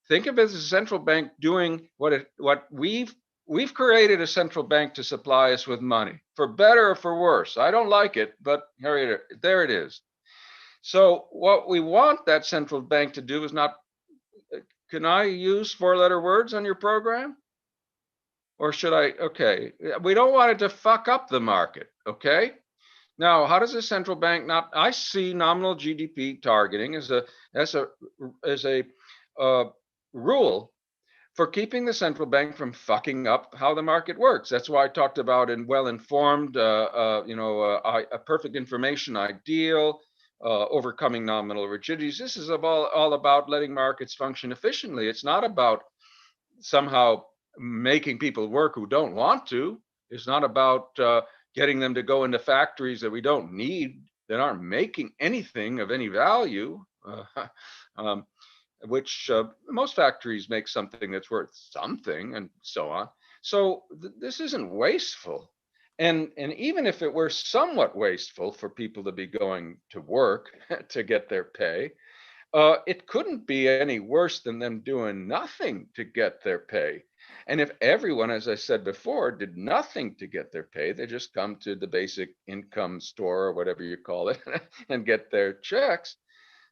think of it as a central bank doing what we've created a central bank to supply us with money, for better or for worse. I don't like it, but there it is. So what we want that central bank to do is not, can I use 4-letter words on your program? Or should I? Okay, we don't want it to fuck up the market. Okay. Now, how does the central bank not? I see nominal GDP targeting as a rule for keeping the central bank from fucking up how the market works. That's why I talked about in well-informed, a perfect information ideal, overcoming nominal rigidities. This is all about letting markets function efficiently. It's not about somehow making people work who don't want to. It's not about getting them to go into factories that we don't need, that aren't making anything of any value, which most factories make something that's worth something and so on. So this isn't wasteful. And even if it were somewhat wasteful for people to be going to work to get their pay, it couldn't be any worse than them doing nothing to get their pay. And if everyone, as I said before, did nothing to get their pay, they just come to the basic income store or whatever you call it and get their checks,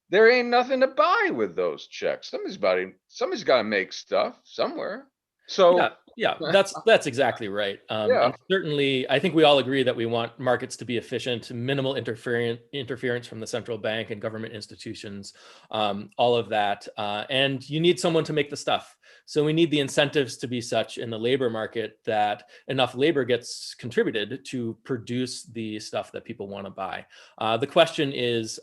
there ain't nothing to buy with those checks. Somebody's got to make stuff somewhere. So yeah, that's exactly right. Yeah. And certainly, I think we all agree that we want markets to be efficient, minimal interference from the central bank and government institutions, all of that. And you need someone to make the stuff. So we need the incentives to be such in the labor market that enough labor gets contributed to produce the stuff that people want to buy. The question is,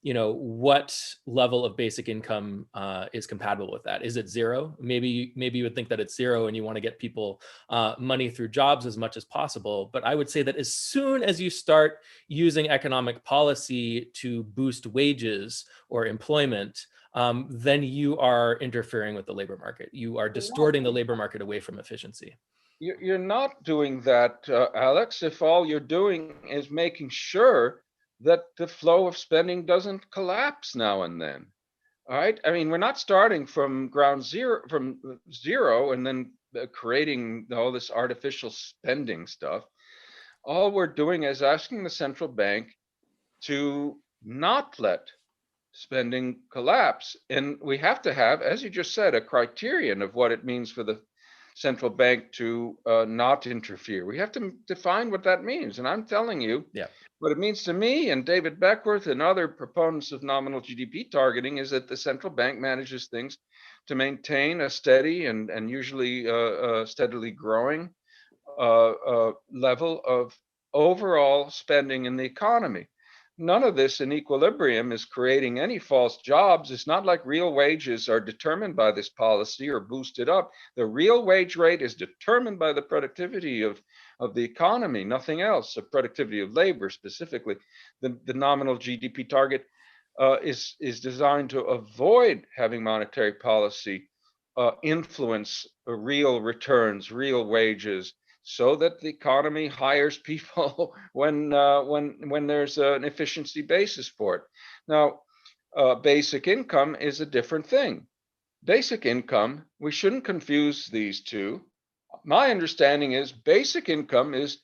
what level of basic income is compatible with that? Is it zero? Maybe you would think that it's zero and you want to get people money through jobs as much as possible. But I would say that as soon as you start using economic policy to boost wages or employment, then you are interfering with the labor market. You are distorting the labor market away from efficiency. You're not doing that, Alex, if all you're doing is making sure that the flow of spending doesn't collapse now and then. All right. I mean, we're not starting from zero and then creating all this artificial spending stuff. All we're doing is asking the central bank to not let spending collapse. And we have to have, as you just said, a criterion of what it means for the central bank to not interfere. We have to define what that means. And I'm telling you, what it means to me and David Beckworth and other proponents of nominal GDP targeting is that the central bank manages things to maintain a steady and usually steadily growing level of overall spending in the economy. None of this in equilibrium is creating any false jobs. It's not like real wages are determined by this policy or boosted up. The real wage rate is determined by the productivity of the economy, nothing else, the productivity of labor specifically. The nominal GDP target is designed to avoid having monetary policy influence real returns, real wages, so that the economy hires people when there's an efficiency basis for it. Now, basic income is a different thing. Basic income, we shouldn't confuse these two. My understanding is basic income is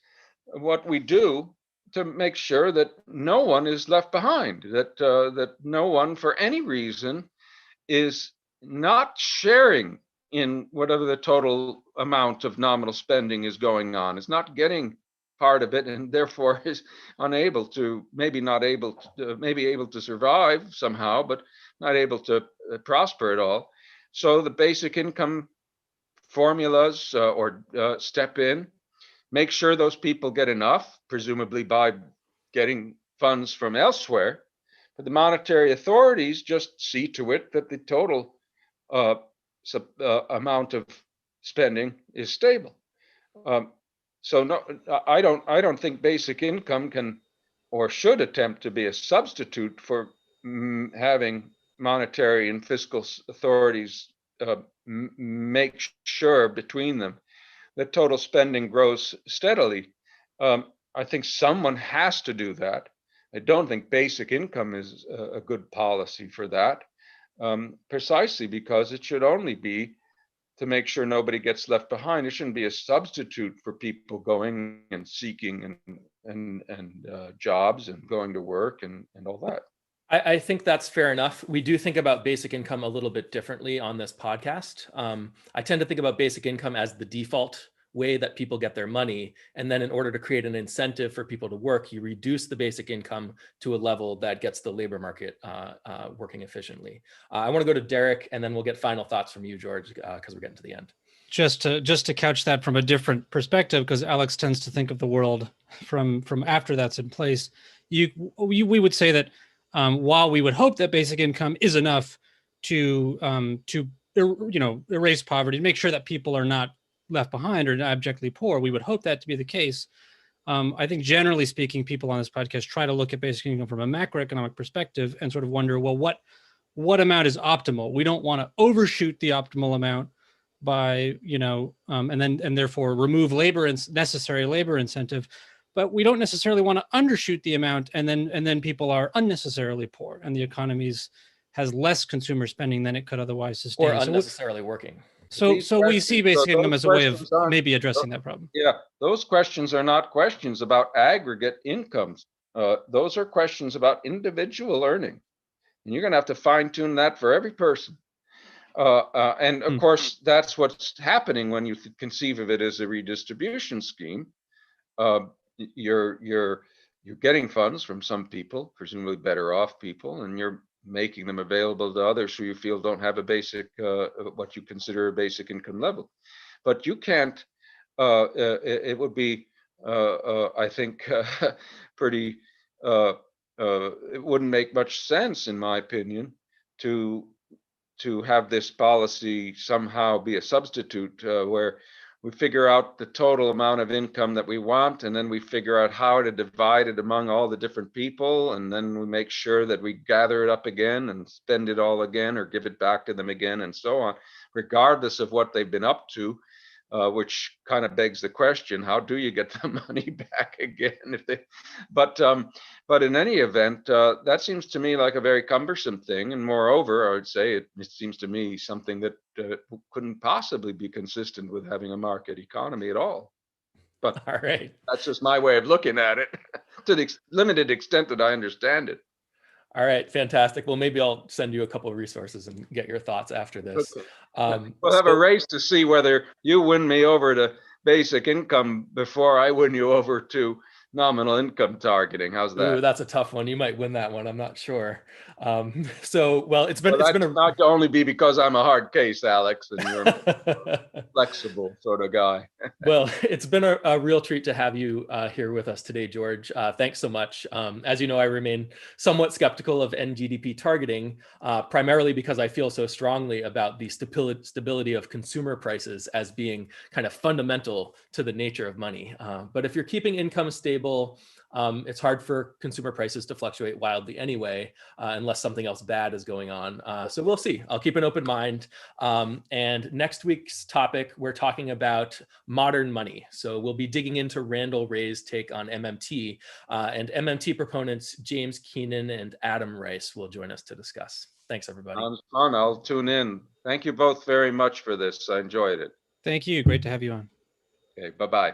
what we do to make sure that no one is left behind, that no one, for any reason, is not sharing in whatever the total amount of nominal spending is going on, is not getting part of it, and therefore is unable to, maybe able to survive somehow, but not able to prosper at all. So the basic income formulas or step in, make sure those people get enough, presumably by getting funds from elsewhere. But the monetary authorities just see to it that the total amount of spending is stable. So no, I don't think basic income can or should attempt to be a substitute for having monetary and fiscal authorities make sure between them that total spending grows steadily. I think someone has to do that. I don't think basic income is a good policy for that, precisely because it should only be to make sure nobody gets left behind. It shouldn't be a substitute for people going and seeking and jobs and going to work and all that. I think that's fair enough. We do think about basic income a little bit differently on this podcast. I tend to think about basic income as the default way that people get their money. And then in order to create an incentive for people to work, you reduce the basic income to a level that gets the labor market working efficiently. I want to go to Derek, and then we'll get final thoughts from you, George, because we're getting to the end. Just to couch that from a different perspective, because Alex tends to think of the world from after that's in place. We would say that while we would hope that basic income is enough to erase poverty, to make sure that people are not left behind or abjectly poor, we would hope that to be the case. I think generally speaking, people on this podcast try to look at basic income from a macroeconomic perspective and sort of wonder, well, what amount is optimal? We don't want to overshoot the optimal amount by, and therefore remove necessary labor incentive, but we don't necessarily want to undershoot the amount and then people are unnecessarily poor and the economy has less consumer spending than it could otherwise sustain. Or unnecessarily working. So we see basic income as a way of maybe addressing that problem. Yeah, those questions are not questions about aggregate incomes. Those are questions about individual earning. And you're going to have to fine tune that for every person. And of course, that's what's happening when you conceive of it as a redistribution scheme. You're getting funds from some people, presumably better off people, and you're making them available to others who you feel don't have a basic, what you consider a basic income level. But you can't, it would be, I think, pretty, it wouldn't make much sense, in my opinion, to have this policy somehow be a substitute where we figure out the total amount of income that we want, and then we figure out how to divide it among all the different people, and then we make sure that we gather it up again and spend it all again or give it back to them again and so on, regardless of what they've been up to, which kind of begs the question, how do you get the money back again? But in any event, that seems to me like a very cumbersome thing. And moreover, I would say it seems to me something that couldn't possibly be consistent with having a market economy at all. But all right, that's just my way of looking at it to the limited extent that I understand it. All right, fantastic. Well, maybe I'll send you a couple of resources and get your thoughts after this. Okay. We'll have a race to see whether you win me over to basic income before I win you over to nominal income targeting. How's that? Ooh, that's a tough one. You might win that one. I'm not sure. Well, it's been not only be because I'm a hard case, Alex, and you're a flexible sort of guy. Well, it's been a real treat to have you here with us today, George. Thanks so much. As you know, I remain somewhat skeptical of Ngdp targeting, primarily because I feel so strongly about the stability of consumer prices as being kind of fundamental to the nature of money. But if you're keeping income stable, it's hard for consumer prices to fluctuate wildly anyway, unless something else bad is going on. So we'll see. I'll keep an open mind. And next week's topic, we're talking about modern money. So we'll be digging into Randall Wray's take on MMT, and MMT proponents James Keenan and Adam Rice will join us to discuss. Thanks, everybody. Sounds fun. I'll tune in. Thank you both very much for this. I enjoyed it. Thank you. Great to have you on. Okay, bye-bye.